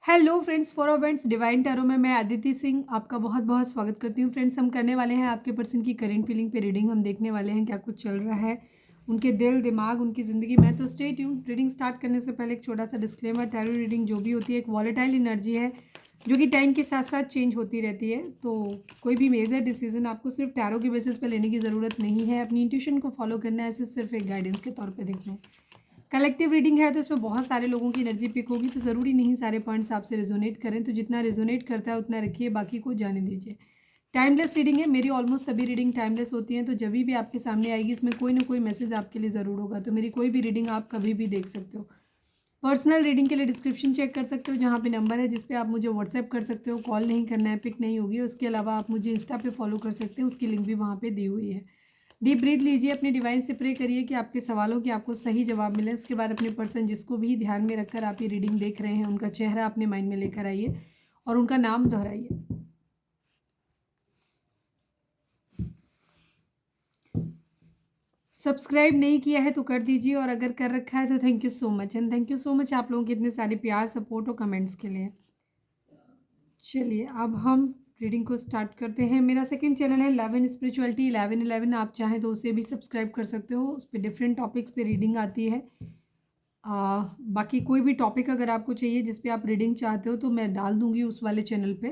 Hello friends, for events divine tarot में मैं अदिति सिंह आपका बहुत बहुत स्वागत करती हूँ। फ्रेंड्स, हम करने वाले हैं आपके पर्सन की करेंट फीलिंग पे रीडिंग। हम देखने वाले हैं क्या कुछ चल रहा है उनके दिल दिमाग उनकी ज़िंदगी में। तो स्टे ट्यून। रीडिंग स्टार्ट करने से पहले एक छोटा सा डिस्क्लेमर, टैरो रीडिंग जो भी होती है एक वॉलेटाइल एनर्जी है जो कि टाइम के साथ साथ चेंज होती रहती है। तो कोई भी मेजर डिसीजन आपको सिर्फ टैरो के बेसिस पर लेने की ज़रूरत नहीं है। अपनी इंट्यूशन को फॉलो करना है, ऐसे सिर्फ एक गाइडेंस के तौर पर देखना है। कलेक्टिव रीडिंग है तो इसमें बहुत सारे लोगों की एनर्जी पिक होगी, तो ज़रूरी नहीं सारे पॉइंट्स आपसे रेजोनेट करें। तो जितना रेजोनेट करता है उतना रखिए, बाकी को जाने दीजिए। टाइमलेस रीडिंग है, मेरी ऑलमोस्ट सभी रीडिंग टाइमलेस होती हैं। तो जब भी आपके सामने आएगी इसमें कोई ना कोई मैसेज आपके लिए ज़रूर होगा। तो मेरी कोई भी रीडिंग आप कभी भी देख सकते हो। पर्सनल रीडिंग के लिए डिस्क्रिप्शन चेक कर सकते हो, जहाँ पे नंबर है जिस पे आप मुझे व्हाट्सएप कर सकते हो। कॉल नहीं करना है, पिक नहीं होगी। उसके अलावा आप मुझे इंस्टा पे फॉलो कर सकते हैं, उसकी लिंक भी वहाँ पे दी हुई है। डीप ब्रीथ लीजिए, अपने डिवाइन से प्रे करिए कि आपके सवालों के आपको सही जवाब मिले। इसके बाद अपने पर्सन जिसको भी ध्यान में रखकर आप ये रीडिंग देख रहे हैं उनका चेहरा अपने माइंड में लेकर आइए और उनका नाम दोहराइए। सब्सक्राइब नहीं किया है तो कर दीजिए, और अगर कर रखा है तो thank you so much. And thank you so much आप लोगों के इतने सारे प्यार, सपोर्ट और कमेंट्स के लिए। चलिए अब हम रीडिंग को स्टार्ट करते हैं। मेरा सेकंड चैनल है लव एंड स्पिरिचुअलिटी 1111। आप चाहें तो उसे भी सब्सक्राइब कर सकते हो। उस पर डिफरेंट टॉपिक्स पे रीडिंग आती है। बाकी कोई भी टॉपिक अगर आपको चाहिए जिस पे आप रीडिंग चाहते हो तो मैं डाल दूंगी उस वाले चैनल पे,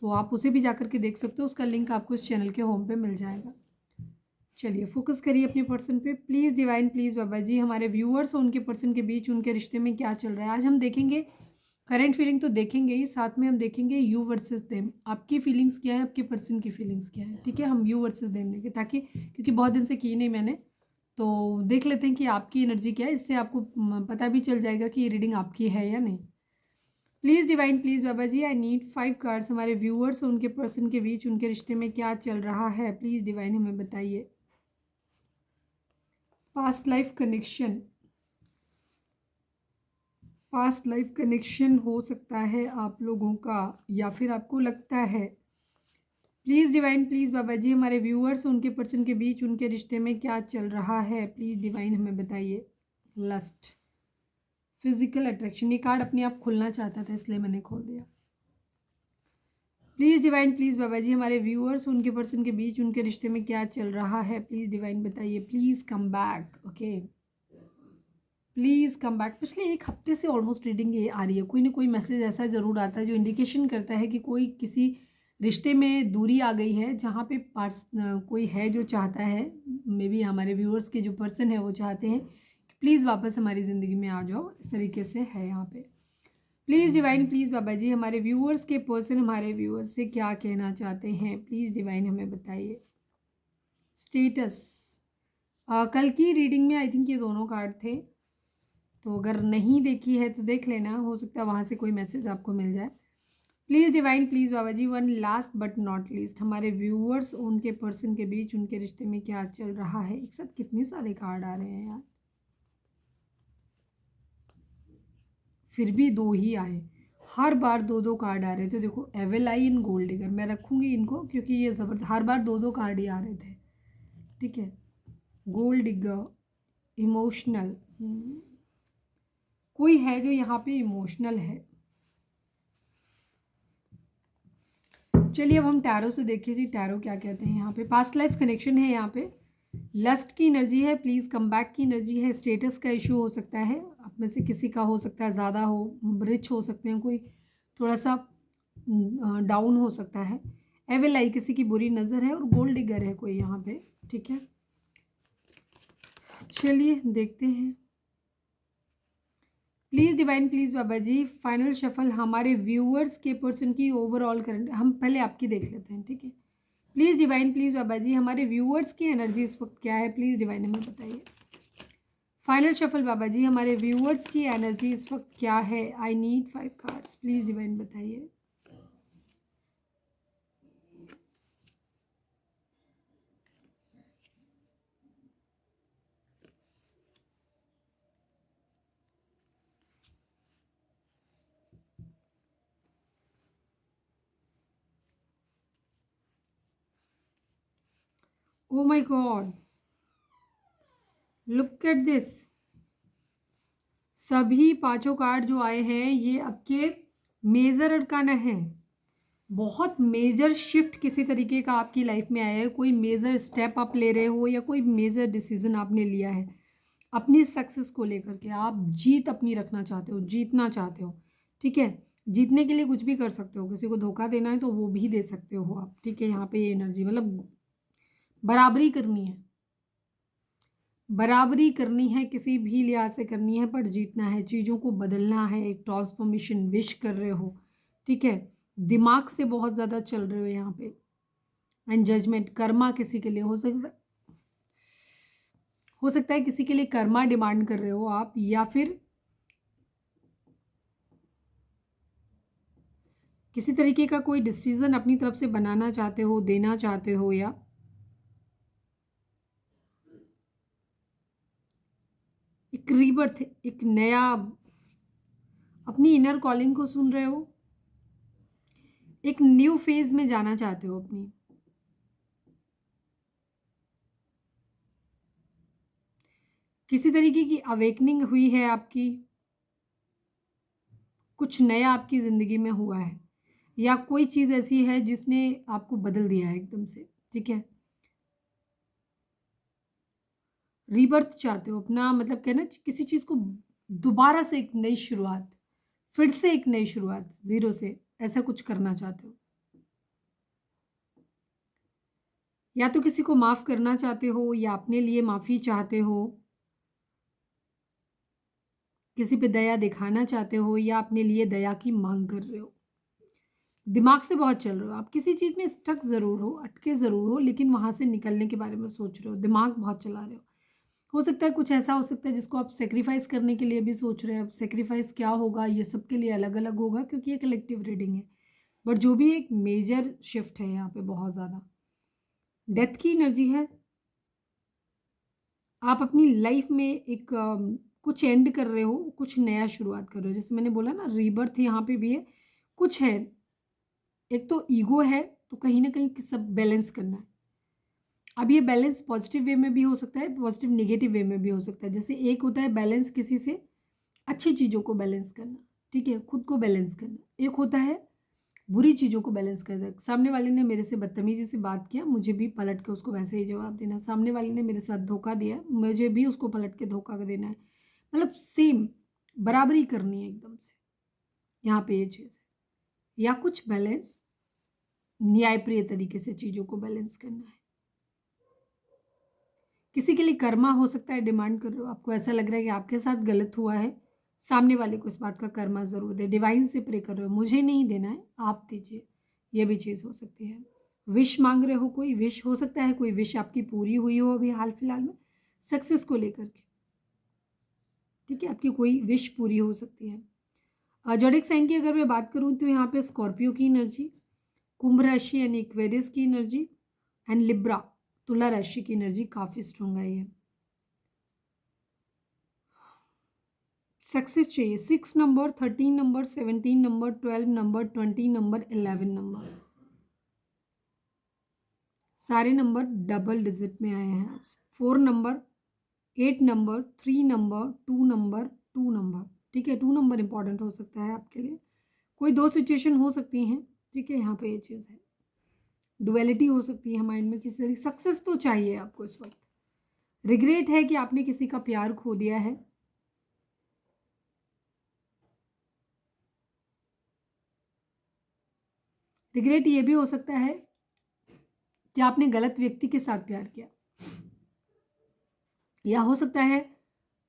तो आप उसे भी जाकर के देख सकते हो। उसका लिंक आपको इस चैनल के होम पे मिल जाएगा। चलिए फोकस करिए अपने पर्सन पे। Please divine, please Baba ji, हमारे व्यूअर्स और उनके पर्सन के बीच उनके रिश्ते में क्या चल रहा है। आज हम देखेंगे करेंट फीलिंग तो देखेंगे ही, साथ में हम देखेंगे यू वर्सेस देम। आपकी फीलिंग्स क्या है, आपके पर्सन की फीलिंग्स क्या है। ठीक है, हम यू वर्सेस देम देंगे ताकि, क्योंकि बहुत दिन से की नहीं मैंने, तो देख लेते हैं कि आपकी एनर्जी क्या है। इससे आपको पता भी चल जाएगा कि ये रीडिंग आपकी है या नहीं। Please divine, please Baba ji, I need 5 cards. हमारे व्यूअर्स और उनके पर्सन के बीच उनके रिश्ते में क्या चल रहा है, प्लीज़ डिवाइन हमें बताइए। Past life connection, past life connection हो सकता है आप लोगों का, या फिर आपको लगता है। Please divine, please Baba ji, हमारे व्यूअर्स उनके पर्सन के बीच उनके रिश्ते में क्या चल रहा है, प्लीज़ डिवाइन हमें बताइए। लस्ट, फिजिकल अट्रैक्शन, ये कार्ड अपने आप खुलना चाहता था इसलिए मैंने खोल दिया। Please divine, please Baba ji, हमारे व्यूअर्स उनके पर्सन के बीच उनके रिश्ते में क्या चल रहा है, प्लीज़ डिवाइन बताइए। Please come back, okay, please come back. पिछले एक हफ्ते से ऑलमोस्ट रीडिंग ये आ रही है, कोई ना कोई मैसेज ऐसा ज़रूर आता है जो इंडिकेशन करता है कि कोई किसी रिश्ते में दूरी आ गई है, जहाँ पे पार्ट्स कोई है जो चाहता है, मे बी हमारे व्यूअर्स के जो पर्सन है वो चाहते हैं कि प्लीज़ वापस हमारी ज़िंदगी में आ जाओ। इस तरीके से है यहाँ पे। Please divine, please Baba ji, हमारे व्यूअर्स के पर्सन हमारे व्यूअर्स से क्या कहना चाहते हैं, प्लीज़ डिवाइन हमें बताइए। स्टेटस, कल की रीडिंग में आई थिंक ये दोनों कार्ड थे, तो अगर नहीं देखी है तो देख लेना, हो सकता है वहाँ से कोई मैसेज आपको मिल जाए। Please divine, please Baba ji, one last but not least, हमारे व्यूअर्स उनके पर्सन के बीच उनके रिश्ते में क्या चल रहा है। एक साथ कितने सारे कार्ड आ रहे हैं यार, फिर भी दो ही आए। हर बार दो दो कार्ड आ रहे थे। देखो, एवेलाई इन गोल्ड डिगर, मैं रखूँगी इनको क्योंकि ये ज़बरदस्त, हर बार दो दो कार्ड ही आ रहे थे। ठीक है, गोल्ड डिगर, इमोशनल, कोई है जो यहाँ पे इमोशनल है। चलिए अब हम टैरो से देखिए जी, टैरो क्या कहते हैं। यहाँ पे पास्ट लाइफ कनेक्शन है, यहाँ पे लस्ट की एनर्जी है, प्लीज़ कम बैक की एनर्जी है। स्टेटस का इशू हो सकता है, आप में से किसी का हो सकता है ज़्यादा हो, रिच हो सकते हैं, कोई थोड़ा सा डाउन हो सकता है। एविल आई, किसी की बुरी नज़र है, और गोल्ड डिगर है कोई यहाँ पे। ठीक है, चलिए देखते हैं। Please divine, please Baba ji, final shuffle हमारे व्यूअर्स के पर्सन की ओवरऑल करंट, हम पहले आपकी देख लेते हैं। ठीक है, please divine, please Baba ji, हमारे व्यूअर्स की एनर्जी इस वक्त क्या है, प्लीज़ डिवाइन हमें बताइए। फाइनल शफल बाबा जी, हमारे व्यूअर्स की एनर्जी इस वक्त क्या है। I need 5 cards, please divine बताइए। Oh my God, look at this. सभी पांचों कार्ड जो आए हैं ये आपके मेजर अड़काना है, बहुत मेजर शिफ्ट किसी तरीके का आपकी लाइफ में आया है, कोई मेजर स्टेप आप ले रहे हो या कोई मेजर डिसीजन आपने लिया है अपनी सक्सेस को लेकर के। आप जीत अपनी रखना चाहते हो, जीतना चाहते हो, ठीक है। जीतने के लिए कुछ भी कर सकते हो, किसी को धोखा देना है तो वो भी दे सकते हो आप, ठीक है। यहाँ पे ये एनर्जी मतलब बराबरी करनी है, बराबरी करनी है, किसी भी लिहाज से करनी है, पर जीतना है, चीज़ों को बदलना है, एक ट्रांसफॉर्मेशन विश कर रहे हो, ठीक है। दिमाग से बहुत ज़्यादा चल रहे हो यहाँ पे। एंड जजमेंट कर्मा किसी के लिए हो सकता है किसी के लिए कर्मा डिमांड कर रहे हो आप, या फिर किसी तरीके का कोई डिसीजन अपनी तरफ से बनाना चाहते हो, देना चाहते हो, या एक रीबर्थ, एक नया अपनी इनर कॉलिंग को सुन रहे हो, एक न्यू फेज में जाना चाहते हो अपनी। किसी तरीके की अवेकनिंग हुई है आपकी, कुछ नया आपकी ज़िंदगी में हुआ है, या कोई चीज़ ऐसी है जिसने आपको बदल दिया है एकदम से, ठीक है। रीबर्थ चाहते हो अपना, मतलब कहना किसी चीज़ को दोबारा से एक नई शुरुआत, फिर से एक नई शुरुआत ज़ीरो से, ऐसा कुछ करना चाहते हो। या तो किसी को माफ़ करना चाहते हो, या अपने लिए माफ़ी चाहते हो, किसी पे दया दिखाना चाहते हो, या अपने लिए दया की मांग कर रहे हो। दिमाग से बहुत चल रहे हो आप, किसी चीज़ में स्टक ज़रूर हो, अटके ज़रूर हो, लेकिन वहाँ से निकलने के बारे में सोच रहे हो, दिमाग बहुत चला रहे हो सकता है कुछ ऐसा हो सकता है जिसको आप सेक्रीफाइस करने के लिए भी सोच रहे हैं। अब सेक्रीफाइस क्या होगा ये सबके लिए अलग अलग होगा, क्योंकि ये कलेक्टिव रीडिंग है। बट जो भी एक मेजर शिफ्ट है यहाँ पे, बहुत ज़्यादा डेथ की एनर्जी है। आप अपनी लाइफ में एक कुछ एंड कर रहे हो, कुछ नया शुरुआत कर रहे हो। जैसे मैंने बोला ना, रीबर्थ यहाँ पे भी है, कुछ है। एक तो ईगो है, तो कहीं ना कहीं सब बैलेंस करना है। अब ये बैलेंस पॉजिटिव वे में भी हो सकता है, पॉजिटिव नेगेटिव वे में भी हो सकता है। जैसे एक होता है बैलेंस किसी से अच्छी चीज़ों को बैलेंस करना, ठीक है, खुद को बैलेंस करना। एक होता है बुरी चीज़ों को बैलेंस करना। सामने वाले ने मेरे से बदतमीजी से बात किया, मुझे भी पलट के उसको वैसे ही जवाब देना। सामने वाले ने मेरे साथ धोखा दिया, मुझे भी उसको पलट के धोखा देना है। मतलब सेम बराबरी करनी है एकदम से, यहाँ पे ये चीज़ है। या कुछ बैलेंस न्यायप्रिय तरीके से चीज़ों को बैलेंस करना है। किसी के लिए कर्मा हो सकता है डिमांड कर रहे हो, आपको ऐसा लग रहा है कि आपके साथ गलत हुआ है, सामने वाले को इस बात का कर्मा ज़रूर दे। डिवाइन से प्रे कर रहे हो, मुझे नहीं देना है, आप दीजिए, ये भी चीज़ हो सकती है। विश मांग रहे हो, कोई विश हो सकता है, कोई विश आपकी पूरी हुई हो अभी हाल फिलहाल में सक्सेस को लेकर के, ठीक है। आपकी कोई विश पूरी हो सकती है। जोडिक साइन की अगर मैं बात करूँ तो यहाँ पे स्कॉर्पियो की एनर्जी, कुंभ राशि यानी एक्वेरियस की एनर्जी, एंड लिब्रा तुला राशि की एनर्जी काफ़ी स्ट्रॉन्ग आई है। सक्सेस चाहिए 6 number, 13 number, 17 number, 12 number, 20 number, 11 number, सारे नंबर डबल डिजिट में आए हैं आज। 4 number, 8 number, 3 number, 2 number, 2 number, ठीक है। 2 नंबर इंपॉर्टेंट हो सकता है आपके लिए। कोई दो सिचुएशन हो सकती हैं, ठीक है। यहाँ पे ये चीज़ है, डुअलिटी हो सकती है माइंड में किसी तरह। सक्सेस तो चाहिए आपको इस वक्त। रिग्रेट है कि आपने किसी का प्यार खो दिया है। रिग्रेट ये भी हो सकता है कि आपने गलत व्यक्ति के साथ प्यार किया, या हो सकता है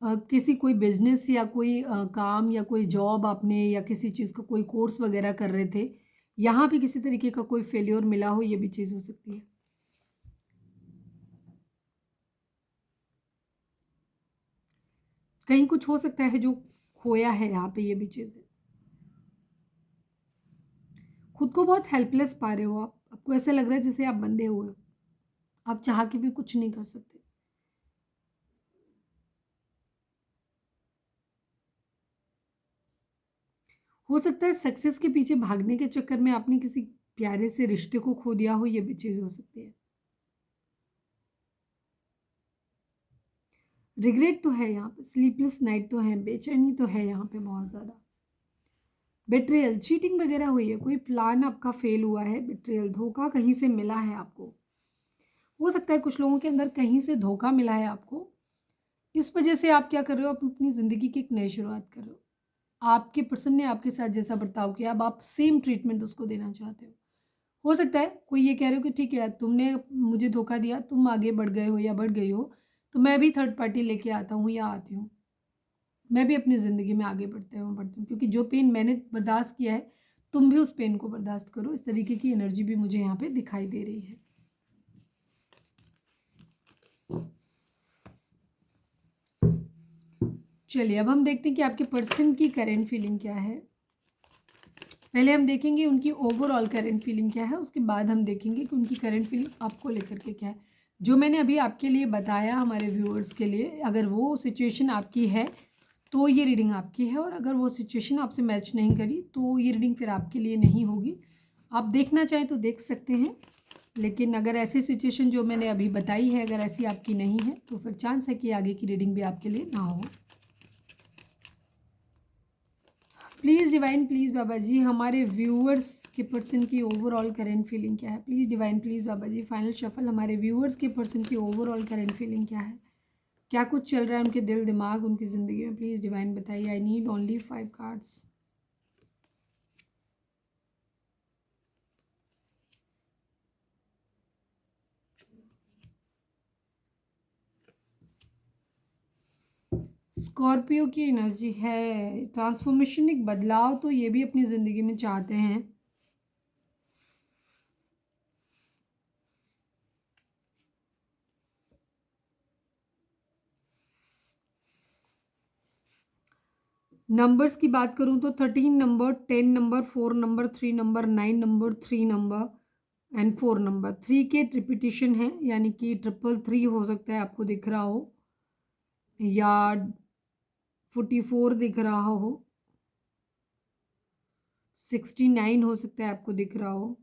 किसी कोई बिजनेस या कोई काम या कोई जॉब आपने, या किसी चीज़ का कोई कोर्स वगैरह कर रहे थे, यहाँ पे किसी तरीके का कोई फेल्योर मिला हो, ये भी चीज़ हो सकती है। कहीं कुछ हो सकता है जो खोया है, यहाँ पे ये भी चीज़ है। खुद को बहुत हेल्पलेस पा रहे हो आप, आपको ऐसा लग रहा है जैसे आप बंधे हुए हो, आप चाह के भी कुछ नहीं कर सकते। हो सकता है सक्सेस के पीछे भागने के चक्कर में आपने किसी प्यारे से रिश्ते को खो दिया हो, ये भी चीज़ हो सकती है। रिग्रेट तो है यहाँ पे, स्लीपलेस नाइट तो है, बेचैनी तो है यहाँ पे बहुत ज़्यादा। बेट्रियल, चीटिंग वगैरह हुई है, कोई प्लान आपका फेल हुआ है, बेट्रियल, धोखा कहीं से मिला है आपको। हो सकता है कुछ लोगों के अंदर कहीं से धोखा मिला है आपको, इस वजह से आप क्या कर रहे हो, आप अपनी ज़िंदगी की एक नई शुरुआत कर रहे हो। आपके पर्सन ने आपके साथ जैसा बर्ताव किया, अब आप सेम ट्रीटमेंट उसको देना चाहते हो। हो सकता है कोई ये कह रहे हो कि ठीक है, तुमने मुझे धोखा दिया, तुम आगे बढ़ गए हो या बढ़ गई हो, तो मैं भी थर्ड पार्टी लेके आता हूँ या आती हूँ। मैं भी अपनी ज़िंदगी में आगे बढ़ती हूँ, क्योंकि जो पेन मैंने बर्दाश्त किया है, तुम भी उस पेन को बर्दाश्त करो। इस तरीके की एनर्जी भी मुझे यहाँ पे दिखाई दे रही है। चलिए अब हम देखते हैं कि आपके पर्सन की करेंट फीलिंग क्या है। पहले हम देखेंगे उनकी ओवरऑल करेंट फीलिंग क्या है, उसके बाद हम देखेंगे कि उनकी करेंट फीलिंग आपको लेकर के क्या है। जो मैंने अभी आपके लिए बताया हमारे व्यूअर्स के लिए, अगर वो सिचुएशन आपकी है तो ये रीडिंग आपकी है, और अगर वो सिचुएशन आपसे मैच नहीं करी तो ये रीडिंग फिर आपके लिए नहीं होगी। आप देखना चाहें तो देख सकते हैं, लेकिन अगर ऐसी सिचुएशन जो मैंने अभी बताई है अगर ऐसी आपकी नहीं है तो फिर चांस है कि आगे की रीडिंग भी आपके लिए ना हो। Please divine, please Baba ji, हमारे व्यूअर्स के पर्सन की ओवरऑल करेंट फीलिंग क्या है। Please divine, please Baba ji, final shuffle, हमारे व्यूअर्स के पर्सन की ओवरऑल करेंट फीलिंग क्या है, क्या कुछ चल रहा है उनके दिल दिमाग उनकी ज़िंदगी में। प्लीज़ डिवाइन बताइए। I need only 5 cards. Scorpio की एनर्जी है, ट्रांसफॉर्मेशन, एक बदलाव तो ये भी अपनी ज़िंदगी में चाहते हैं। नंबर्स की बात करूं तो 13 number, 10 number, 4 number, 3 number, 9 number, 3 number and 4 number. 3 के रिपीटिशन है, यानी कि 333 हो सकता है आपको दिख रहा हो, या 44 दिख रहा हो, 69 हो सकता है आपको दिख रहा हो।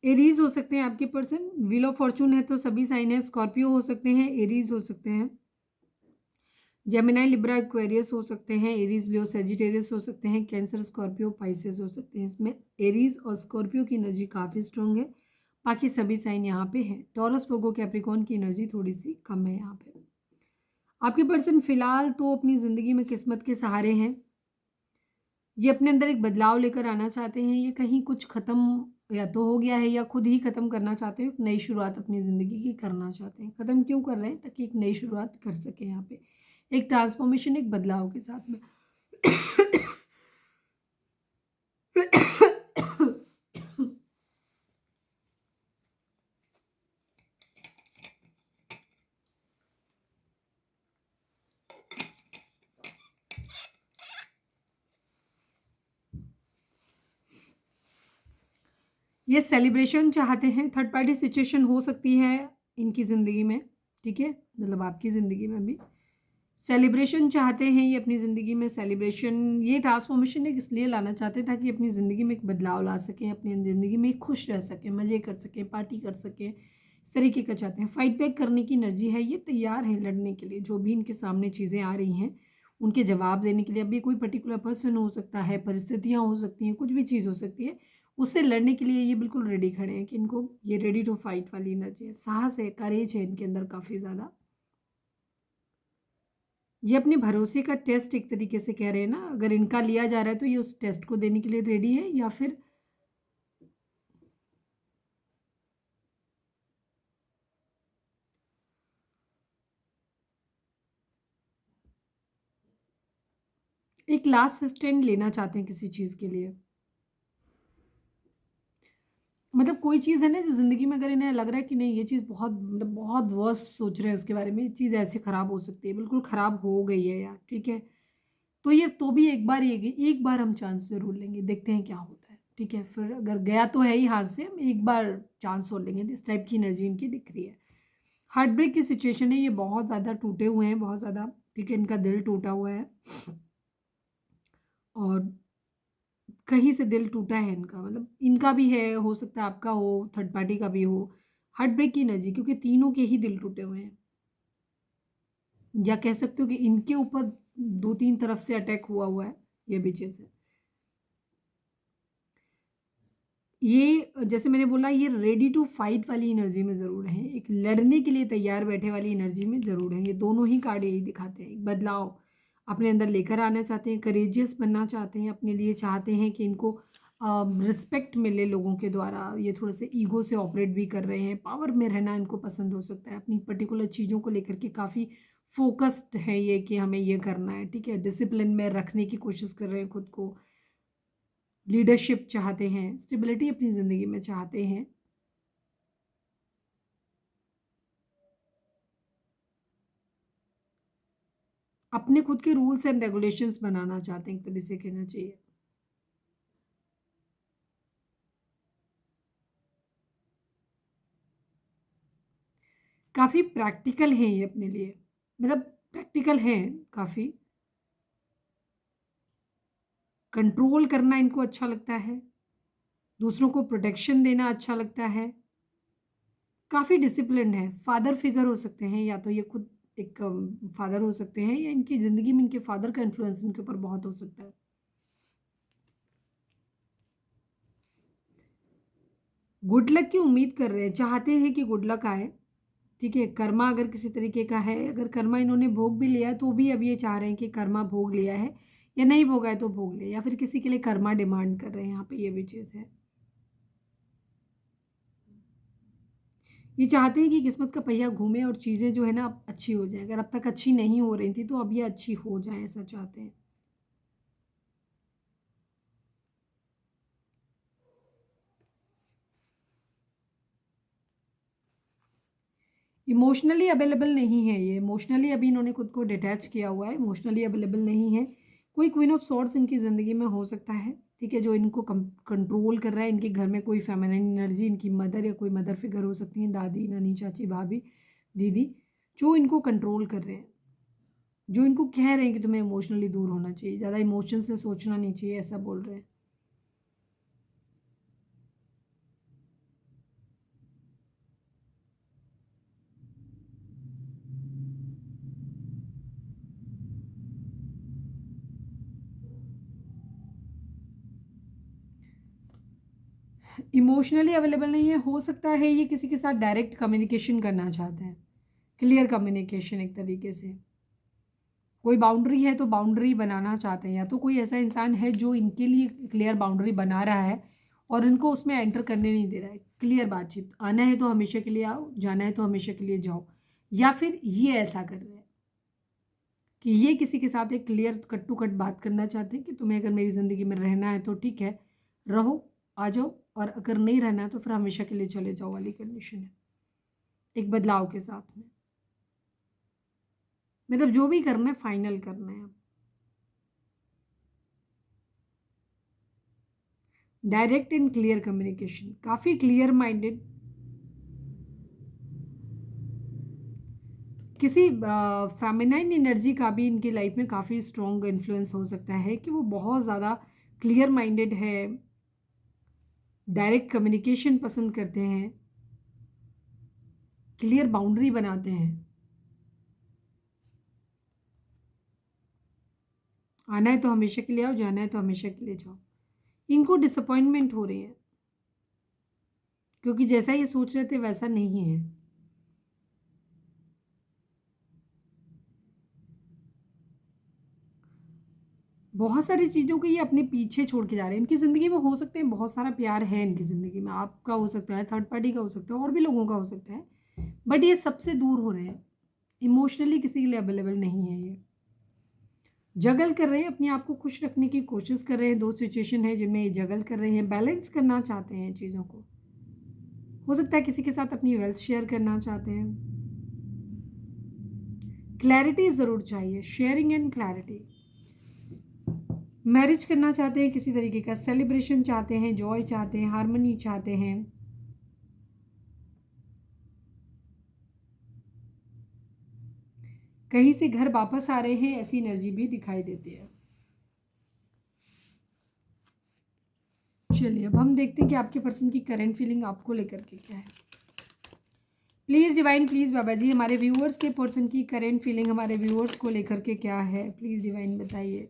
एरीज हो सकते हैं आपके पर्सन। व्हील ऑफ फॉर्चून है तो सभी साइन है। स्कॉर्पियो हो सकते हैं, एरीज हो सकते हैं, जेमिनाई, लिब्रा, एक्वेरियस हो सकते हैं, एरीज, लियो, सेजिटेरियस हो सकते हैं, कैंसर, स्कॉर्पियो, पाइसेस हो सकते हैं। इसमें एरीज और स्कॉर्पियो की एनर्जी काफ़ी स्ट्रॉन्ग है, बाकी सभी साइन यहाँ पे है। टॉरस, वर्गो, कैप्रिकॉर्न की एनर्जी थोड़ी सी कम है यहाँ पे। आपके पर्सन फिलहाल तो अपनी ज़िंदगी में किस्मत के सहारे हैं। ये अपने अंदर एक बदलाव लेकर आना चाहते हैं। ये कहीं कुछ ख़त्म या तो हो गया है या खुद ही ख़त्म करना चाहते हैं, एक नई शुरुआत अपनी ज़िंदगी की करना चाहते हैं। ख़त्म क्यों कर रहे हैं? ताकि एक नई शुरुआत कर सकें यहाँ पे, एक ट्रांसफॉर्मेशन, एक बदलाव के साथ में। ये सेलिब्रेशन चाहते हैं। थर्ड पार्टी सिचुएशन हो सकती है इनकी ज़िंदगी में, ठीक है, मतलब आपकी ज़िंदगी में भी सेलिब्रेशन चाहते हैं ये अपनी ज़िंदगी में। सेलिब्रेशन, ये ट्रांसफॉर्मेशन एक इसलिए लाना चाहते हैं ताकि अपनी ज़िंदगी में एक बदलाव ला सकें, अपनी ज़िंदगी में खुश रह सकें, मज़े कर सकें, पार्टी कर सकें, इस तरीके का चाहते हैं। फाइट बैक करने की एनर्जी है, ये तैयार है लड़ने के लिए। जो भी इनके सामने चीज़ें आ रही हैं उनके जवाब देने के लिए। अभी कोई पर्टिकुलर पर्सन हो सकता है, परिस्थितियाँ हो सकती हैं, कुछ भी चीज़ हो सकती है, उससे लड़ने के लिए ये बिल्कुल रेडी खड़े हैं कि इनको ये रेडी टू फाइट वाली एनर्जी है। साहस है, करेज है इनके अंदर काफ़ी ज़्यादा। ये अपने भरोसे का टेस्ट एक तरीके से कह रहे हैं ना, अगर इनका लिया जा रहा है तो ये उस टेस्ट को देने के लिए रेडी है, या फिर एक लास्ट स्टैंड लेना चाहते हैं किसी चीज़ के लिए। मतलब कोई चीज़ है ना जो ज़िंदगी में अगर इन्हें लग रहा है कि नहीं ये चीज़ बहुत, मतलब बहुत वर्स्ट सोच रहे हैं उसके बारे में, ये चीज़ ऐसे ख़राब हो सकती है, बिल्कुल ख़राब हो गई है यार, ठीक है, तो ये तो भी एक बार, ये एक बार हम चांस ज़रूर लेंगे, देखते हैं क्या होता है, ठीक है। फिर अगर गया तो है ही हाथ से, हम एक बार चांस और लेंगे। इस टाइप की एनर्जी इनकी दिख रही है। हार्ट ब्रेक की सिचुएशन है, ये बहुत ज़्यादा टूटे हुए हैं, बहुत ज़्यादा, ठीक है, इनका दिल टूटा हुआ है, और कहीं से दिल टूटा है इनका, मतलब इनका भी है, हो सकता है आपका हो, थर्ड पार्टी का भी हो। हार्ट ब्रेक की एनर्जी, क्योंकि तीनों के ही दिल टूटे हुए हैं, या कह सकते हो कि इनके ऊपर 2-3 तरफ से अटैक हुआ है, ये भी चीज़ है। ये जैसे मैंने बोला, ये रेडी टू फाइट वाली एनर्जी में ज़रूर हैं, एक लड़ने के लिए तैयार बैठे वाली एनर्जी में ज़रूर हैं। ये दोनों ही कार्ड यही दिखाते हैं, एक बदलाव अपने अंदर लेकर आना चाहते हैं, करेजियस बनना चाहते हैं, अपने लिए चाहते हैं कि इनको रिस्पेक्ट मिले लोगों के द्वारा। ये थोड़े से ईगो से ऑपरेट भी कर रहे हैं, पावर में रहना इनको पसंद हो सकता है, अपनी पर्टिकुलर चीज़ों को लेकर के काफ़ी फोकस्ड है ये कि हमें ये करना है, ठीक है। डिसिप्लिन में रखने की कोशिश कर रहे हैं खुद को, लीडरशिप चाहते हैं, स्टेबिलिटी अपनी ज़िंदगी में चाहते हैं। अपने खुद के रूल्स एंड रेगुलेशंस बनाना चाहते हैं, एक तरह से कहना चाहिए। काफ़ी प्रैक्टिकल हैं ये अपने लिए, मतलब प्रैक्टिकल हैं काफ़ी। कंट्रोल करना इनको अच्छा लगता है, दूसरों को प्रोटेक्शन देना अच्छा लगता है, काफ़ी डिसिप्लिन्ड है। फादर फिगर हो सकते हैं, या तो ये खुद एक फादर हो सकते हैं, या इनकी ज़िंदगी में इनके फादर का इन्फ्लुएंस इनके ऊपर बहुत हो सकता है। गुड लक की उम्मीद कर रहे हैं, चाहते हैं कि गुड लक आए, ठीक है। कर्मा अगर किसी तरीके का है, अगर कर्मा इन्होंने भोग भी लिया है तो भी अब ये चाह रहे हैं कि कर्मा भोग लिया है, या नहीं भोगा है तो भोग ले, या फिर किसी के लिए कर्मा डिमांड कर रहे हैं, यहाँ पे ये भी चीज़ है। ये चाहते हैं कि किस्मत का पहिया घूमे और चीज़ें जो है ना अब अच्छी हो जाए, अगर अब तक अच्छी नहीं हो रही थी तो अब ये अच्छी हो जाए, ऐसा चाहते हैं। इमोशनली अवेलेबल नहीं है ये, इमोशनली अभी इन्होंने खुद को डिटैच किया हुआ है, इमोशनली अवेलेबल नहीं है। कोई क्वीन ऑफ सॉर्ड्स इनकी ज़िंदगी में हो सकता है, ठीक है, जो इनको कंट्रोल कर रहा है। इनके घर में कोई फेमिनिन एनर्जी, इनकी मदर या कोई मदर फिगर हो सकती हैं, दादी, नानी, चाची, भाभी, दीदी, जो इनको कंट्रोल कर रहे हैं, जो इनको कह रहे हैं कि तुम्हें इमोशनली दूर होना चाहिए, ज़्यादा इमोशन से सोचना नहीं चाहिए, ऐसा बोल रहे हैं। इमोशनली अवेलेबल नहीं है, हो सकता है ये किसी के साथ डायरेक्ट कम्युनिकेशन करना चाहते हैं, क्लियर कम्युनिकेशन एक तरीके से। कोई बाउंड्री है तो बाउंड्री बनाना चाहते हैं, या तो कोई ऐसा इंसान है जो इनके लिए क्लियर बाउंड्री बना रहा है और इनको उसमें एंटर करने नहीं दे रहा है। क्लियर बातचीत, आना है तो हमेशा के लिए आओ, जाना है तो हमेशा के लिए जाओ, या फिर ये ऐसा कर रहे हैं कि ये किसी के साथ एक क्लियर कट टू कट बात करना चाहते हैं कि तुम्हें अगर मेरी ज़िंदगी में रहना है तो ठीक है, रहो, आ जाओ, और अगर नहीं रहना है तो फिर हमेशा के लिए चले जाओ वाली कंडीशन है, एक बदलाव के साथ में। मतलब जो भी करना है फाइनल करना है। डायरेक्ट एंड क्लियर कम्युनिकेशन, काफ़ी क्लियर माइंडेड, किसी फेमिनाइन एनर्जी का भी इनकी लाइफ में काफ़ी स्ट्रॉन्ग इन्फ्लुएंस हो सकता है कि वो बहुत ज़्यादा क्लियर माइंडेड है, डायरेक्ट कम्युनिकेशन पसंद करते हैं, क्लियर बाउंड्री बनाते हैं। आना है तो हमेशा के लिए आओ, जाना है तो हमेशा के लिए जाओ। इनको डिसअपॉइंटमेंट हो रही है, क्योंकि जैसा ये सोच रहे थे वैसा नहीं है। बहुत सारी चीज़ों को ये अपने पीछे छोड़ के जा रहे हैं। इनकी ज़िंदगी में हो सकते हैं बहुत सारा प्यार है, इनकी ज़िंदगी में आपका हो सकता है, थर्ड पार्टी का हो सकता है, और भी लोगों का हो सकता है, बट ये सबसे दूर हो रहे हैं, इमोशनली किसी के लिए अवेलेबल नहीं है। ये जगल कर रहे हैं, अपने आप को खुश रखने की कोशिश कर रहे हैं। दो सिचुएशन है जिनमें ये जगल कर रहे हैं, बैलेंस करना चाहते हैं चीज़ों को। हो सकता है किसी के साथ अपनी वेल्थ शेयर करना चाहते हैं। क्लैरिटी ज़रूर चाहिए, शेयरिंग एंड क्लैरिटी। मैरिज करना चाहते हैं, किसी तरीके का सेलिब्रेशन चाहते हैं, जॉय चाहते हैं, हार्मनी चाहते हैं। कहीं से घर वापस आ रहे हैं, ऐसी एनर्जी भी दिखाई देती है। चलिए अब हम देखते हैं कि आपके पर्सन की करंट फीलिंग आपको लेकर के क्या है। Please divine, please Baba ji, हमारे व्यूअर्स के पर्सन की करेंट फीलिंग हमारे व्यूअर्स को लेकर के क्या है, प्लीज़ डिवाइन बताइए।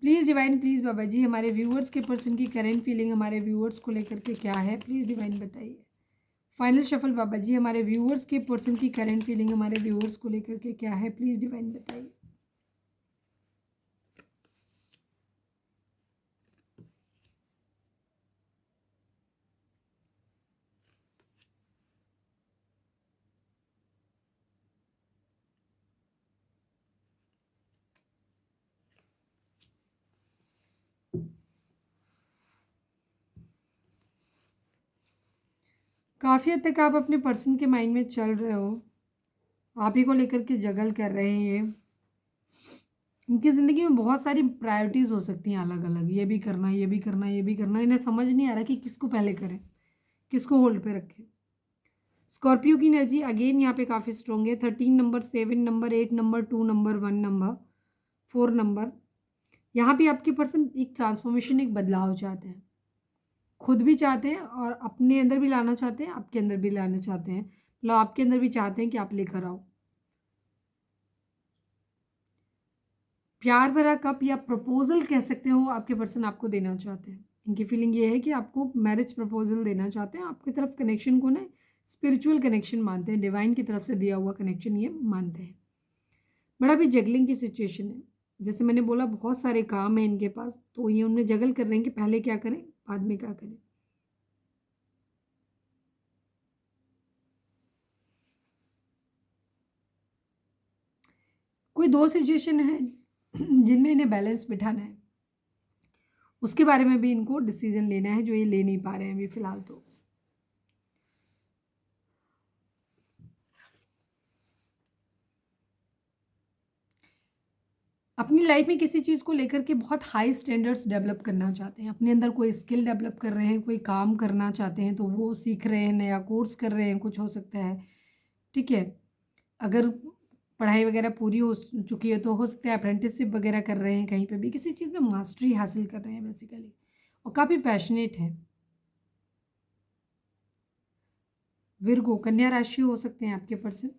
Please divine, please Baba ji, हमारे व्यूअर्स के पर्सन की करेंट फीलिंग हमारे व्यूअर्स को लेकर के क्या है, प्लीज़ डिवाइन बताइए। फाइनल शफल बाबा जी, हमारे व्यूअर्स के पर्सन की करेंट फीलिंग हमारे व्यूअर्स को लेकर के क्या है, प्लीज़ डिवाइन बताइए। काफ़ी हद तक आप अपने पर्सन के माइंड में चल रहे हो, आप ही को लेकर के जगल कर रहे हैं। ये इनकी ज़िंदगी में बहुत सारी प्रायोरिटीज़ हो सकती हैं अलग अलग, ये भी करना, ये भी करना, ये भी करना, इन्हें समझ नहीं आ रहा कि किसको पहले करें, किसको होल्ड पे रखें। स्कॉर्पियो की एनर्जी अगेन यहाँ पे काफ़ी स्ट्रॉन्ग है। 13 number, 7 number, 8 number, 2 number, 1 number, 4 number. यहाँ पे आपके पर्सन एक ट्रांसफॉर्मेशन, एक बदलाव चाहते हैं, खुद भी चाहते हैं और अपने अंदर भी लाना चाहते हैं, आपके अंदर भी लाना चाहते हैं, मतलब आपके अंदर भी चाहते हैं कि आप लेकर आओ। प्यार भरा कप या प्रपोजल कह सकते हो, आपके पर्सन आपको देना चाहते हैं। इनकी फीलिंग ये है कि आपको मैरिज प्रपोजल देना चाहते हैं, आपकी तरफ कनेक्शन को ना स्पिरिचुअल कनेक्शन मानते हैं, डिवाइन की तरफ से दिया हुआ कनेक्शन ये मानते हैं। बड़ा भी जगलिंग की सिचुएशन है, जैसे मैंने बोला बहुत सारे काम हैं इनके पास, तो ये उनमें जगल कर रहे हैं कि पहले क्या करें, बाद में क्या करें। कोई दो सिचुएशन है जिनमें इन्हें बैलेंस बिठाना है, उसके बारे में भी इनको डिसीजन लेना है, जो ये ले नहीं पा रहे हैं अभी फिलहाल। तो अपनी लाइफ में किसी चीज़ को लेकर के बहुत हाई स्टैंडर्ड्स डेवलप करना चाहते हैं, अपने अंदर कोई स्किल डेवलप कर रहे हैं, कोई काम करना चाहते हैं, तो वो सीख रहे हैं, नया कोर्स कर रहे हैं, कुछ हो सकता है। ठीक है, अगर पढ़ाई वगैरह पूरी हो चुकी है तो हो सकता है अप्रेंटिसशिप वगैरह कर रहे हैं, कहीं पे भी किसी चीज़ में मास्टरी हासिल कर रहे हैं बेसिकली, और काफ़ी पैशनेट है। विर्गो, कन्या राशि हो सकते हैं आपके पर्सन।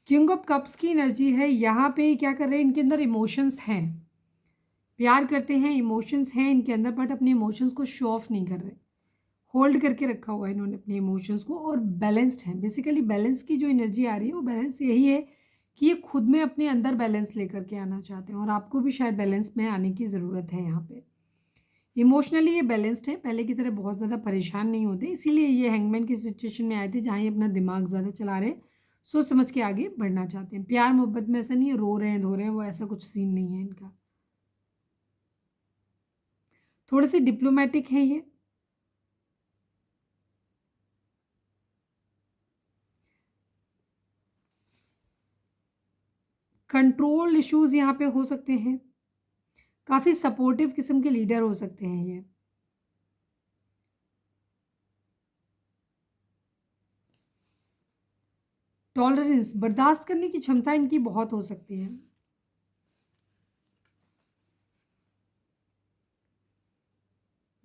किंग ऑफ कप्स की एनर्जी है यहाँ पे, क्या कर रहे हैं, इनके अंदर इमोशंस हैं, प्यार करते हैं, इमोशंस हैं इनके अंदर, बट अपने इमोशंस को शो ऑफ नहीं कर रहे, होल्ड करके रखा हुआ है इन्होंने अपने इमोशंस को, और बैलेंस्ड है। बेसिकली बैलेंस की जो एनर्जी आ रही है वो बैलेंस यही है कि ये खुद में अपने अंदर बैलेंस लेकर के आना चाहते हैं, और आपको भी शायद बैलेंस में आने की ज़रूरत है। यहाँ पे इमोशनली ये बैलेंस्ड है, पहले की तरह बहुत ज़्यादा परेशान नहीं होते, इसीलिए ये हैंगमैन की सिचुएशन में आए थे, जहाँ ये अपना दिमाग ज़्यादा चला रहे, सोच समझ के आगे बढ़ना चाहते हैं। प्यार मोहब्बत में ऐसा नहीं है रो रहे हैं धो रहे हैं, वो ऐसा कुछ सीन नहीं है इनका। थोड़े से डिप्लोमेटिक हैं ये, कंट्रोल इश्यूज यहाँ पे हो सकते हैं, काफ़ी सपोर्टिव किस्म के लीडर हो सकते हैं ये। टॉलरेंस, बर्दाश्त करने की क्षमता इनकी बहुत हो सकती है।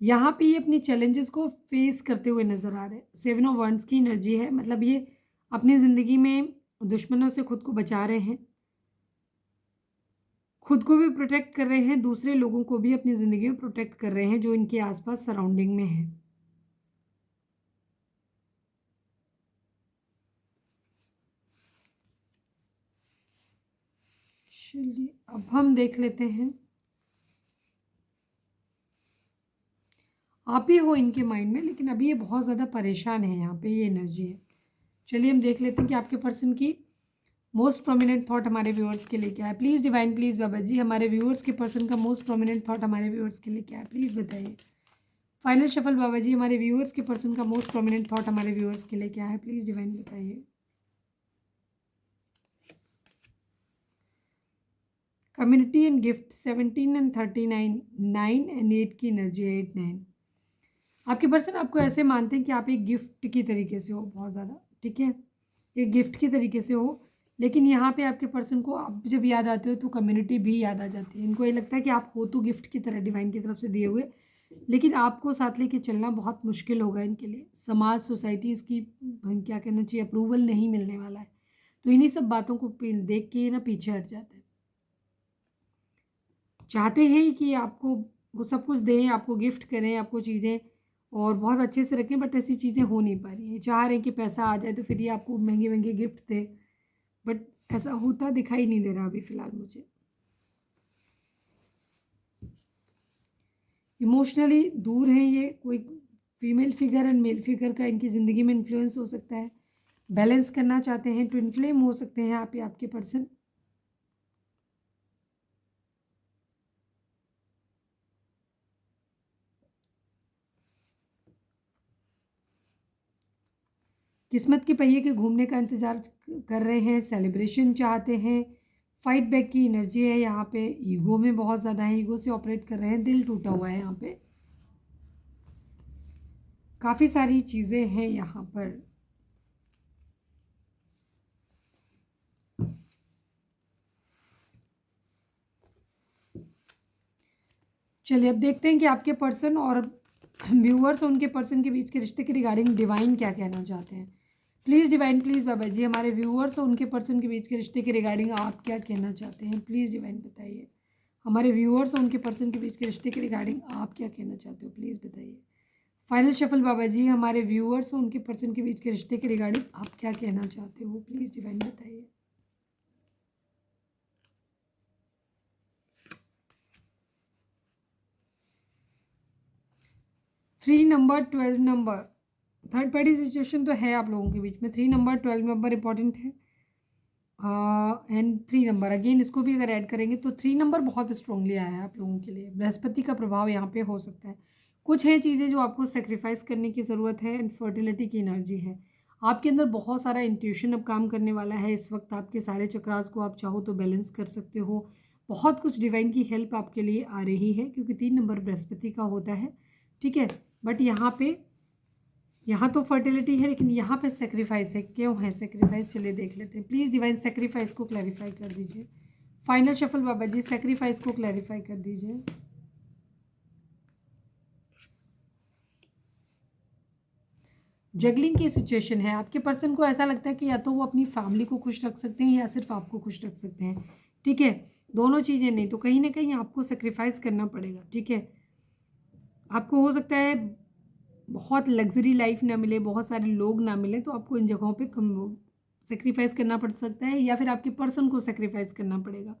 यहाँ पे ये अपनी चैलेंजेस को फेस करते हुए नजर आ रहे हैं। 7 ऑफ वंड्स की एनर्जी है, मतलब ये अपनी ज़िंदगी में दुश्मनों से खुद को बचा रहे हैं, खुद को भी प्रोटेक्ट कर रहे हैं, दूसरे लोगों को भी अपनी ज़िंदगी में प्रोटेक्ट कर रहे हैं जो इनके आसपास सराउंडिंग में है। चलिए अब हम देख लेते हैं, आप ही हो इनके माइंड में, लेकिन अभी ये बहुत ज़्यादा परेशान है, यहाँ पे ये एनर्जी है। चलिए हम देख लेते हैं कि आपके पर्सन की मोस्ट प्रोमिनेंट थॉट हमारे व्यूअर्स के लिए क्या है। Please divine, please Baba ji, हमारे व्यूअर्स के पर्सन का मोस्ट प्रोमिनेंट थॉट हमारे व्यूअर्स के लिए क्या है, प्लीज़ बताइए। फाइनल शफल बाबा जी, हमारे व्यूअर्स के पर्सन का मोस्ट प्रोमिनेंट थॉट हमारे व्यूअर्स के लिए क्या है, प्लीज़ डिवाइन बताइए। Community and gift 17 and 39, 9 and 8 की एनर्जी है, 8 9। आपके पर्सन आपको ऐसे मानते हैं कि आप एक गिफ्ट की तरीके से हो बहुत ज़्यादा, ठीक है, एक गिफ्ट की तरीके से हो। लेकिन यहाँ पे आपके पर्सन को आप जब याद आते हो तो कम्युनिटी भी याद आ जाती है। इनको ये लगता है कि आप हो तो गिफ्ट की तरह डिवाइन की तरफ से दिए हुए, लेकिन आपको साथ लेके चलना बहुत मुश्किल होगा इनके लिए। समाज, सोसाइटी इसकी क्या कहना चाहिए, अप्रूवल नहीं मिलने वाला है। तो इन्हीं सब बातों को देख के ना पीछे हट जाते हैं। चाहते हैं कि आपको वो सब कुछ दें, आपको गिफ्ट करें, आपको चीज़ें और बहुत अच्छे से रखें, बट ऐसी चीज़ें हो नहीं पा रही हैं। चाह रहे हैं कि पैसा आ जाए तो फिर ये आपको महंगे महंगे गिफ्ट दें, बट ऐसा होता दिखाई नहीं दे रहा अभी फ़िलहाल मुझे। इमोशनली दूर हैं ये। कोई female figure and male figure का इनकी ज़िंदगी में इन्फ्लुएंस हो सकता है। बैलेंस करना चाहते हैं, ट्विन फ्लेम हो सकते हैं आप या आपके पर्सन। किस्मत के पहिए के घूमने का इंतज़ार कर रहे हैं, सेलिब्रेशन चाहते हैं। फाइट बैक की एनर्जी है यहाँ पे। ईगो में बहुत ज़्यादा है, ईगो से ऑपरेट कर रहे हैं, दिल टूटा हुआ है यहाँ पे। काफ़ी सारी चीज़ें हैं यहाँ पर। चलिए अब देखते हैं कि आपके पर्सन और व्यूअर्स उनके पर्सन के बीच के रिश्ते के रिगार्डिंग डिवाइन क्या कहना चाहते हैं। Please divine, please Baba ji, हमारे व्यूअर्स और उनके पर्सन के बीच के रिश्ते के रिगार्डिंग आप क्या कहना चाहते हैं। प्लीज़ डिवाइन बताइए। हमारे व्यूअर्स और उनके पर्सन के बीच के रिश्ते के रिगार्डिंग आप क्या कहना चाहते हो, प्लीज़ बताइए। फाइनल शफल बाबा जी, हमारे व्यूअर्स और उनके पर्सन के बीच के रिश्ते के रिगार्डिंग आप क्या कहना चाहते हो, प्लीज़ डिवाइन बताइए। 3 number, 12 number, third party situation तो है आप लोगों के बीच में। 3 नंबर, 12 नंबर इंपॉर्टेंट है। एंड 3 नंबर अगेन, इसको भी अगर ऐड करेंगे तो 3 नंबर बहुत स्ट्रांगली आया है आप लोगों के लिए। बृहस्पति का प्रभाव यहाँ पे हो सकता है। कुछ हैं चीज़ें जो आपको सेक्रीफाइस करने की ज़रूरत है। एंड फर्टिलिटी की एनर्जी है आपके अंदर। बहुत सारा इंट्यूशन अब काम करने वाला है इस वक्त। आपके सारे चक्रास को आप चाहो तो बैलेंस कर सकते हो। बहुत कुछ डिवाइन की हेल्प आपके लिए आ रही है, क्योंकि 3 नंबर बृहस्पति का होता है, ठीक है। बट यहाँ तो फर्टिलिटी है, लेकिन यहाँ पे सेक्रीफाइस है। क्यों है सेक्रीफाइस, चलिए देख लेते हैं। प्लीज़ डिवाइन सेक्रीफाइस को क्लैरिफाई कर दीजिए। फाइनल शफल बाबा जी, सेक्रीफाइस को क्लैरिफाई कर दीजिए। जगलिंग की सिचुएशन है। आपके पर्सन को ऐसा लगता है कि या तो वो अपनी फैमिली को खुश रख सकते हैं या सिर्फ आपको खुश रख सकते हैं, ठीक है। दोनों चीज़ें नहीं, तो कहीं ना कहीं आपको सेक्रीफाइस करना पड़ेगा, ठीक है। आपको हो सकता है बहुत लग्जरी लाइफ ना मिले, बहुत सारे लोग ना मिले, तो आपको इन जगहों पे कम सेक्रीफाइस करना पड़ सकता है, या फिर आपके पर्सन को सेक्रीफाइस करना पड़ेगा,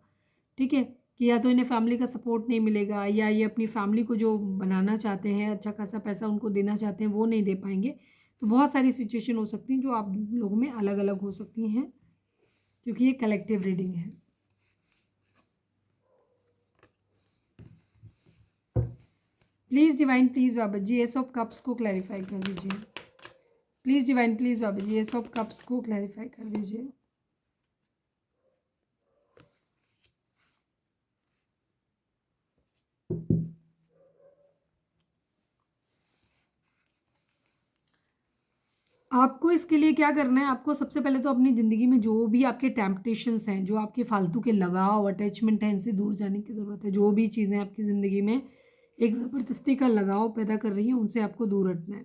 ठीक है। कि या तो इन्हें फैमिली का सपोर्ट नहीं मिलेगा, या ये अपनी फैमिली को जो बनाना चाहते हैं, अच्छा खासा पैसा उनको देना चाहते हैं, वो नहीं दे पाएंगे। तो बहुत सारी सिचुएशन हो सकती हैं जो आप लोगों में अलग अलग हो सकती हैं, क्योंकि ये कलेक्टिव रीडिंग है। Please divine, please Baba ji, ace of cups को क्लैरिफाई कर दीजिए। Please divine, please Baba ji, ace of cups को क्लैरिफाई कर दीजिए। आपको इसके लिए क्या करना है, आपको सबसे पहले तो अपनी ज़िंदगी में जो भी आपके टेम्पटेशंस हैं, जो आपके फालतू के लगाव अटैचमेंट हैं, इनसे दूर जाने की ज़रूरत है। जो भी चीज़ें आपकी ज़िंदगी में एक ज़बरदस्ती का लगाव पैदा कर रही हैं, उनसे आपको दूर हटना है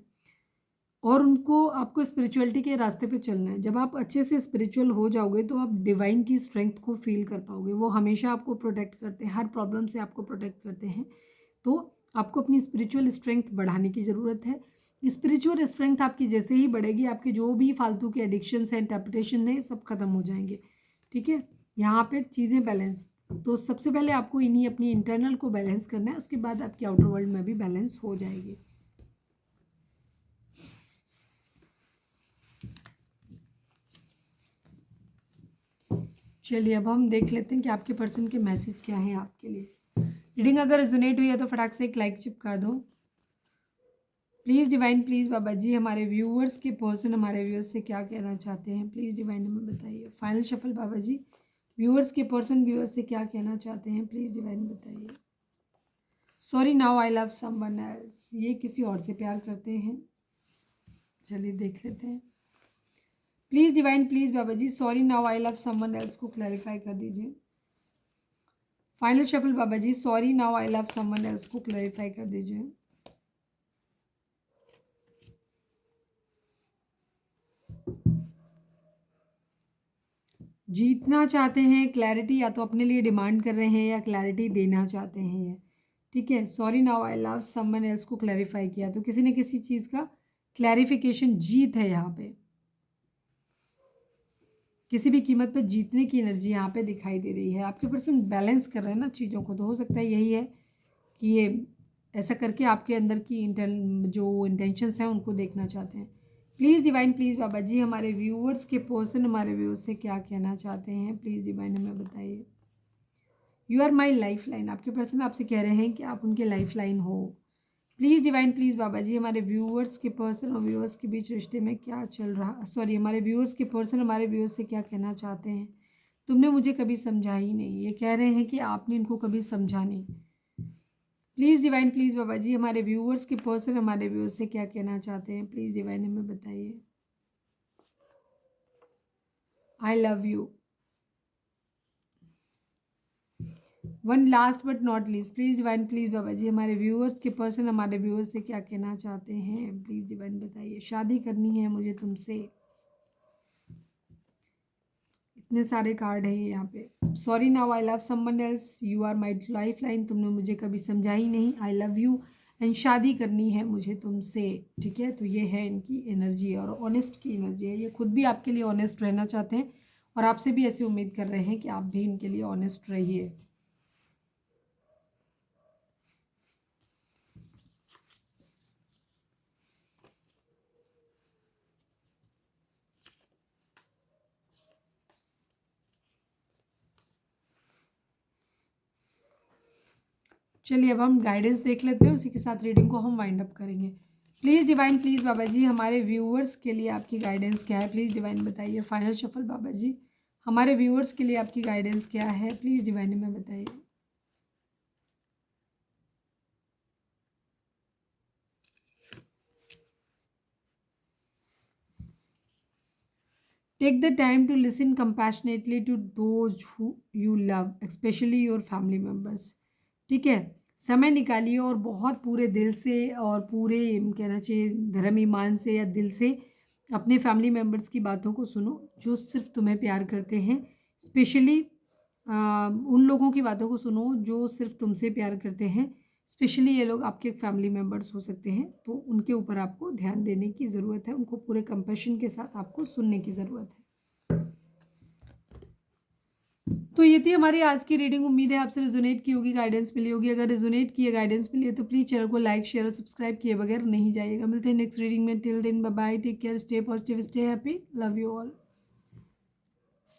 और उनको आपको स्पिरिचुअलिटी के रास्ते पे चलना है। जब आप अच्छे से स्पिरिचुअल हो जाओगे तो आप डिवाइन की स्ट्रेंथ को फील कर पाओगे। वो हमेशा आपको प्रोटेक्ट करते हैं, हर प्रॉब्लम से आपको प्रोटेक्ट करते हैं। तो आपको अपनी स्पिरिचुअल स्ट्रेंथ बढ़ाने की ज़रूरत है। स्पिरिचुअल स्ट्रेंथ आपकी जैसे ही बढ़ेगी, आपके जो भी फालतू के एडिक्शंस हैं, टेम्पटेशन है, सब खत्म हो जाएंगे, ठीक है। यहाँ पे चीज़ें बैलेंस, तो सबसे पहले आपको इन्हीं अपनी इंटरनल को बैलेंस करना है, उसके बाद आपकी आउटर वर्ल्ड में भी बैलेंस हो जाएगी। चलिए अब हम देख लेते हैं कि आपके पर्सन के मैसेज क्या हैं आपके लिए। रीडिंग अगर रेजोनेट हुई है तो फटाक से एक लाइक चिपका दो। Please divine, please Baba ji, हमारे व्यूअर्स के पर्सन हमारे व्यूअर्स से क्या कहना चाहते हैं, प्लीज़ डिवाइन हमें बताइए। फाइनल शफल बाबा जी, व्यूअर्स के पर्सन व्यूअर्स से क्या कहना चाहते हैं, प्लीज़ डिवाइन बताइए। Sorry now I love someone else, ये किसी और से प्यार करते हैं। चलिए देख लेते हैं। Please divine, please Baba ji, sorry now I love someone else को क्लैरिफाई कर दीजिए। Final shuffle Baba ji, sorry now I love someone else को क्लैरिफाई कर दीजिए। जीतना चाहते हैं, क्लैरिटी या तो अपने लिए डिमांड कर रहे हैं या क्लैरिटी देना चाहते हैं ये, ठीक है। Sorry now I love someone else को क्लैरिफाई किया तो किसी न किसी चीज़ का क्लैरिफिकेशन, जीत है यहाँ पे, किसी भी कीमत पे जीतने की एनर्जी यहाँ पे दिखाई दे रही है। आपके पर्सन बैलेंस कर रहे हैं ना चीज़ों को, तो हो सकता है यही है कि ये ऐसा करके आपके अंदर की जो इंटेंशंस हैं उनको देखना चाहते हैं। Please divine, please Baba ji, हमारे व्यूअर्स के पर्सन हमारे व्यूअर्स से क्या कहना चाहते हैं, प्लीज़ डिवाइन हमें बताइए। You are my life line, आपके पर्सन आपसे कह रहे हैं कि आप उनके लाइफ लाइन हो। Please divine, please Baba ji, हमारे व्यूअर्स के पर्सन और व्यूअर्स के बीच रिश्ते में क्या चल रहा, सॉरी हमारे व्यूअर्स के पर्सन हमारे व्यूअर्स से क्या कहना चाहते हैं। तुमने मुझे कभी समझा ही नहीं, ये कह रहे हैं कि आपने इनको कभी समझा नहीं। Please divine, please Baba ji, हमारे व्यूअर्स के पर्सन हमारे व्यूअर्स से क्या कहना चाहते हैं, प्लीज़ डिवाइन हमें बताइए। I love you. One last but not least, please divine, please Baba ji, हमारे व्यूअर्स के पर्सन हमारे व्यूअर्स से क्या कहना चाहते हैं, प्लीज़ डिवाइन बताइए। शादी करनी है मुझे तुमसे, इतने सारे कार्ड है यहाँ पे। Sorry now I love someone else, you are my life line, तुमने मुझे कभी समझा ही नहीं, आई लव यू एंड शादी करनी है मुझे तुमसे, ठीक है। तो ये है इनकी एनर्जी और ऑनेस्ट की एनर्जी है, ये खुद भी आपके लिए ऑनेस्ट रहना चाहते हैं और आपसे भी ऐसी उम्मीद कर रहे हैं कि आप भी इनके लिए ऑनेस्ट रहिए। चलिए अब हम गाइडेंस देख लेते हैं, उसी के साथ रीडिंग को हम वाइंड अप करेंगे। Please divine, please Baba ji, हमारे व्यूअर्स के लिए आपकी गाइडेंस क्या है, प्लीज़ डिवाइन बताइए। फाइनल शफल बाबा जी, हमारे व्यूअर्स के लिए आपकी गाइडेंस क्या है, प्लीज़ डिवाइन हमें बताइए। Take the time to listen compassionately to those who you love, specially your family members, ठीक है। समय निकालिए और बहुत पूरे दिल से और पूरे कहना चाहिए धर्म ईमान से या दिल से अपने फैमिली मेम्बर्स की बातों को सुनो जो सिर्फ तुम्हें प्यार करते हैं। स्पेशली उन लोगों की बातों को सुनो जो सिर्फ तुमसे प्यार करते हैं। स्पेशली ये लोग आपके फैमिली मेम्बर्स हो सकते हैं, तो उनके ऊपर आपको ध्यान देने की ज़रूरत है, उनको पूरे कंपैशन के साथ आपको सुनने की ज़रूरत है। तो ये थी हमारी आज की रीडिंग। उम्मीद है आपसे रिजोनेट की होगी, गाइडेंस मिली होगी। अगर रिजोनेट की है, गाइडेंस मिली है तो प्लीज़ चैनल को लाइक, शेयर और सब्सक्राइब किए बगैर नहीं जाइएगा। मिलते हैं नेक्स्ट रीडिंग में। Till then bye bye, take care, stay positive, stay happy, love you all.